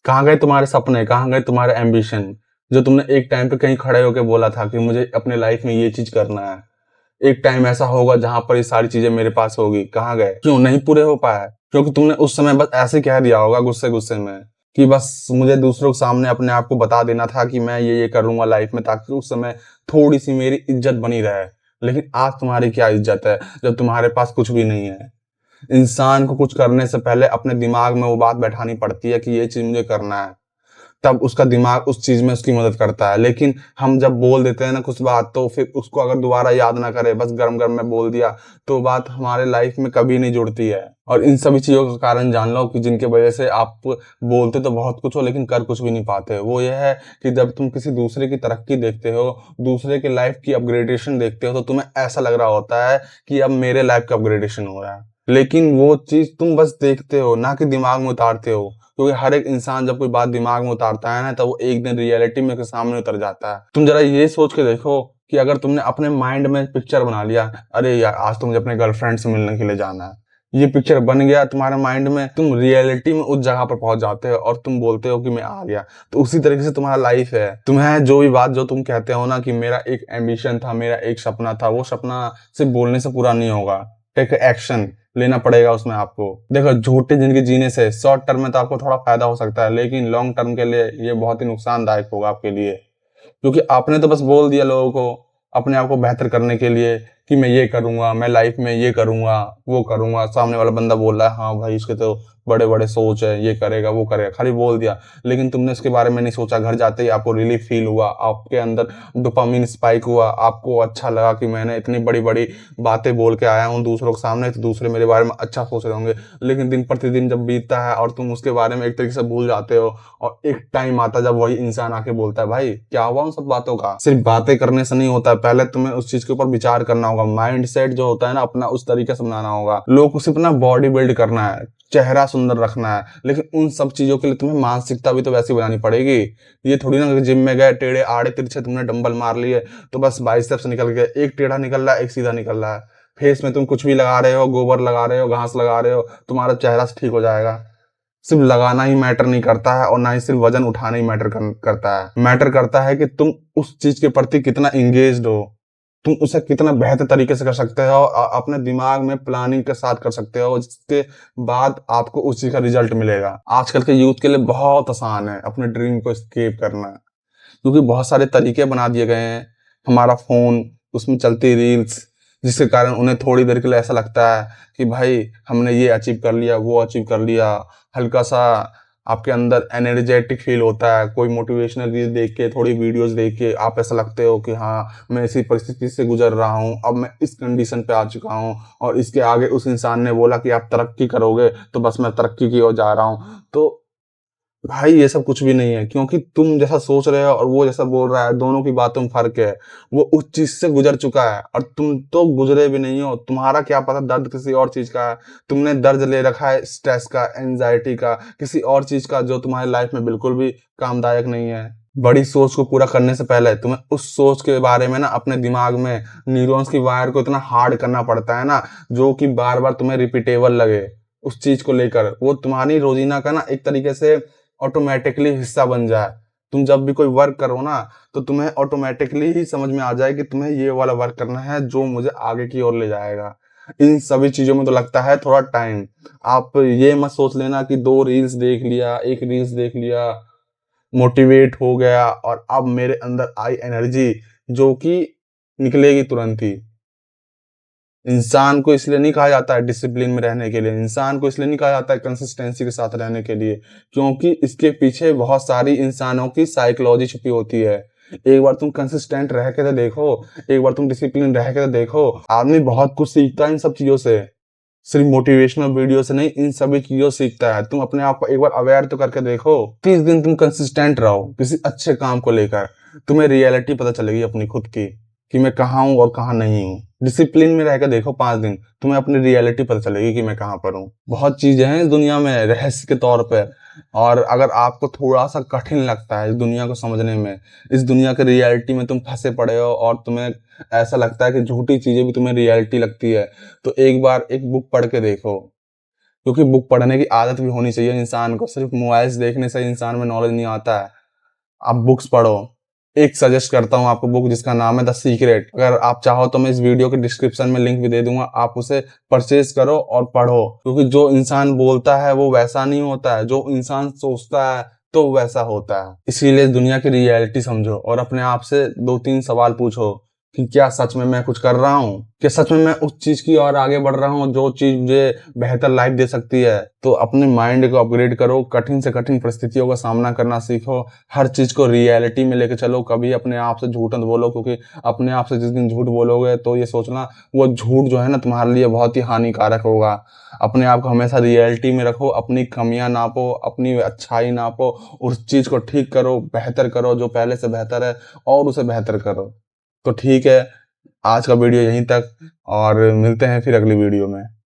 कहाँ गए तुम्हारे सपने? कहाँ गए तुम्हारे एम्बिशन? जो तुमने एक टाइम पे कहीं खड़े होके बोला था कि मुझे अपने लाइफ में ये चीज़ करना है। एक टाइम ऐसा होगा जहाँ पर ये सारी चीज़ें मेरे पास होगी। कहाँ गए? क्यों नहीं पूरे हो पाए? क्योंकि तुमने उस समय बस ऐसे कह दिया होगा गुस्से-गुस्से में कि बस मुझे दूसरों के सामने अपने आप को बता देना था कि मैं ये करूँगा लाइफ में, ताकि उस समय थोड़ी-सी मेरी इज़्ज़त बनी रहे। लेकिन आज तुम्हारी क्या इज़्ज़त है जब तुम्हारे पास कुछ भी नहीं है? इंसान को कुछ करने से पहले अपने दिमाग में वो बात बैठानी पड़ती है कि ये चीज़ मुझे करना है। तब उसका दिमाग उस चीज़ में उसकी मदद करता है। लेकिन हम जब बोल देते हैं ना कुछ बात, तो फिर उसको अगर दोबारा याद ना करें, बस गरम-गरम में बोल दिया, तो बात हमारे लाइफ में कभी नहीं जुड़ती है। और इन सभी चीज़ों का कारण जान लो कि जिनकी वजह से आप बोलते तो बहुत कुछ हो लेकिन कर कुछ भी नहीं पाते। वो ये है कि जब तुम किसी दूसरे की तरक्की देखते हो, दूसरे की लाइफ की अपग्रेडेशन देखते हो, तो तुम्हें ऐसा लग रहा होता है कि अब मेरे लाइफ का अपग्रेडेशन हो रहा है। लेकिन वो चीज़ तुम बस देखते हो, ना कि दिमाग में उतारते हो। क्योंकि हर एक इंसान जब कोई बात दिमाग में उतारता है ना, तो वो एक दिन रियलिटी में के सामने उतर जाता है। तुम जरा ये सोच के देखो कि अगर तुमने अपने माइंड में पिक्चर बना लिया, अरे यार आज तो मुझे अपने गर्लफ्रेंड से मिलने के लिए जाना है। ये पिक्चर बन गया तुम्हारे माइंड में, तुम रियलिटी में उस जगह पर पहुंच जाते हो और तुम बोलते हो कि मैं आ गया। तो उसी तरीके से तुम्हारा लाइफ है। तुम्हें जो भी बात जो तुम कहते हो ना कि मेरा एक एम्बिशन था, मेरा एक सपना था, वो सपना सिर्फ बोलने से पूरा नहीं होगा। टेक एक्शन लेना पड़ेगा उसमें आपको। देखो, झूठी ज़िंदगी जीने से शॉर्ट टर्म में तो आपको थोड़ा फ़ायदा हो सकता है, लेकिन लॉन्ग टर्म के लिए ये बहुत ही नुकसानदायक होगा आपके लिए। क्योंकि आपने तो बस बोल दिया लोगों को, अपने आप को बेहतर करने के लिए कि मैं ये करूँगा, मैं लाइफ में ये करूँगा, वो करूँगा। सामने वाला बंदा बोल रहा है, हाँ भाई इसके तो बड़े-बड़े सोच है, ये करेगा, वो करेगा। खाली बोल दिया, लेकिन तुमने इसके बारे में नहीं सोचा। घर जाते ही आपको रिलीफ़ फ़ील हुआ, आपके अंदर डोपामाइन स्पाइक हुआ, आपको अच्छा लगा कि मैंने इतनी बड़ी-बड़ी बातें बोल के आया हूँ दूसरों के सामने, तो दूसरे मेरे बारे में अच्छा सोच रहे होंगे। लेकिन दिन प्रतिदिन जब बीतता है और तुम उसके बारे में एक तरीके से भूल जाते हो, और एक टाइम आता है जब वही इंसान आके बोलता है, भाई क्या हुआ उन सब बातों का? सिर्फ बातें करने से नहीं होता है, पहले तुम्हें उस चीज के ऊपर विचार करना होगा। माइंड सेट जो होता है ना अपना, उस तरीके से बनाना होगा। लोग को सिर्फ ना बॉडी बिल्ड करना है, चेहरा सुंदर रखना है, लेकिन उन सब चीजों के लिए तुम्हें मानसिकता भी तो वैसी बनानी पड़ेगी। ये थोड़ी ना कि जिम में गए, टेढ़े आड़े तिरछे तुमने डंबल मार लिए तो बस बाइसेप्स निकल गए, एक टेढ़ा निकल रहा है, एक सीधा निकल रहा है। फेस में तुम कुछ भी लगा रहे हो, गोबर लगा रहे हो, घास लगा रहे हो, तुम्हारा चेहरा ठीक हो जाएगा। सिर्फ लगाना ही मैटर नहीं करता है, और ना ही सिर्फ वजन उठाना ही करता है। मैटर करता है कि तुम उस चीज के प्रति कितना इंगेज्ड हो, तुम उसे कितना बेहतर तरीके से कर सकते हो, अपने दिमाग में प्लानिंग के साथ कर सकते हो, जिसके बाद आपको उस चीज का रिजल्ट मिलेगा। आजकल के यूथ के लिए बहुत आसान है अपने ड्रीम को स्केप करना, क्योंकि बहुत सारे तरीके बना दिए गए हैं। हमारा फोन, उसमें चलती रील्स, जिसके कारण उन्हें थोड़ी देर के लिए ऐसा लगता है कि भाई हमने ये अचीव कर लिया, वो अचीव कर लिया। हल्का सा आपके अंदर एनर्जेटिक फील होता है, कोई मोटिवेशनल रील देख के, थोड़ी वीडियोस देख के आप ऐसा लगते हो कि हाँ मैं इसी परिस्थिति से गुजर रहा हूँ, अब मैं इस कंडीशन पे आ चुका हूँ, और इसके आगे उस इंसान ने बोला कि आप तरक्की करोगे, तो बस मैं तरक्की की ओर जा रहा हूँ। तो भाई ये सब कुछ भी नहीं है, क्योंकि तुम जैसा सोच रहे हो और वो जैसा बोल रहा है, दोनों की बातों में फर्क है। वो उस चीज से गुजर चुका है और तुम तो गुजरे भी नहीं हो। तुम्हारा क्या पता दर्द किसी और चीज का है। तुमने दर्द ले रखा है स्ट्रेस का, एंजाइटी का, किसी और चीज का, जो तुम्हारी लाइफ में बिल्कुल भी कामदायक नहीं है। बड़ी सोच को पूरा करने से पहले तुम्हें उस सोच के बारे में ना अपने दिमाग में न्यूरॉन्स की वायर को इतना हार्ड करना पड़ता है ना, जो कि बार बार तुम्हें रिपीटेबल लगे। उस चीज को लेकर वो तुम्हारी रोजीना का ना एक तरीके से ऑटोमेटिकली हिस्सा बन जाए। तुम जब भी कोई वर्क करो ना, तो तुम्हें ऑटोमेटिकली ही समझ में आ जाए कि तुम्हें ये वाला वर्क करना है जो मुझे आगे की ओर ले जाएगा। इन सभी चीजों में तो लगता है थोड़ा टाइम। आप ये मत सोच लेना कि 2 रील्स देख लिया, 1 रील्स देख लिया, मोटिवेट हो गया और अब मेरे अंदर आई एनर्जी जो कि निकलेगी तुरंत ही। इंसान को इसलिए नहीं कहा जाता है डिसिप्लिन में रहने के लिए, इंसान को इसलिए नहीं कहा जाता है कंसिस्टेंसी के साथ रहने के लिए, क्योंकि इसके पीछे बहुत सारी इंसानों की साइकोलॉजी छुपी होती है। एक बार तुम कंसिस्टेंट रह के तो देखो, एक बार तुम डिसिप्लिन रह के तो देखो। आदमी बहुत कुछ सीखता है इन सब चीजों से, सिर्फ मोटिवेशनल वीडियो से नहीं, इन सभी चीजों से सीखता है। तुम अपने आप को एक बार अवेयर तो करके देखो। 30 दिन तुम कंसिस्टेंट रहो किसी अच्छे काम को लेकर, तुम्हें रियलिटी पता चलेगी अपनी खुद की कि मैं कहाँ हूँ और कहाँ नहीं हूँ। डिसिप्लिन में रह के देखो 5 दिन, तुम्हें अपनी रियलिटी पता चलेगी कि मैं कहाँ पर हूँ। बहुत चीजें हैं इस दुनिया में रहस्य के तौर पर, और अगर आपको थोड़ा सा कठिन लगता है इस दुनिया को समझने में, इस दुनिया के रियलिटी में तुम फंसे पड़े हो और तुम्हें ऐसा लगता है कि झूठी चीजें भी तुम्हें रियलिटी लगती है, तो एक बार एक बुक पढ़ के देखो। क्योंकि बुक पढ़ने की आदत भी होनी चाहिए इंसान को। सिर्फ मोबाइल्स देखने से इंसान में नॉलेज नहीं आता है। आप बुक्स पढ़ो। एक सजेस्ट करता हूँ आपको बुक, जिसका नाम है द सीक्रेट। अगर आप चाहो तो मैं इस वीडियो के डिस्क्रिप्शन में लिंक भी दे दूंगा, आप उसे परचेज करो और पढ़ो। क्योंकि जो इंसान बोलता है वो वैसा नहीं होता है, जो इंसान सोचता है तो वैसा होता है। इसीलिए दुनिया की रियलिटी समझो और अपने आप से 2-3 सवाल पूछो कि क्या सच में मैं कुछ कर रहा हूँ, क्या सच में मैं उस चीज की ओर आगे बढ़ रहा हूँ जो चीज मुझे बेहतर लाइफ दे सकती है। तो अपने माइंड को अपग्रेड करो, कठिन से कठिन परिस्थितियों का सामना करना सीखो, हर चीज को रियलिटी में लेके चलो। कभी अपने आप से झूठ मत बोलो, क्योंकि अपने आप से जिस दिन झूठ बोलोगे तो ये सोचना वो झूठ जो है ना तुम्हारे लिए बहुत ही हानिकारक होगा। अपने आप को हमेशा रियलिटी में रखो, अपनी कमियां नापो, अपनी अच्छाई नापो, उस चीज को ठीक करो, बेहतर करो, जो पहले से बेहतर है और उसे बेहतर करो। तो ठीक है, आज का वीडियो यहीं तक और मिलते हैं फिर अगली वीडियो में।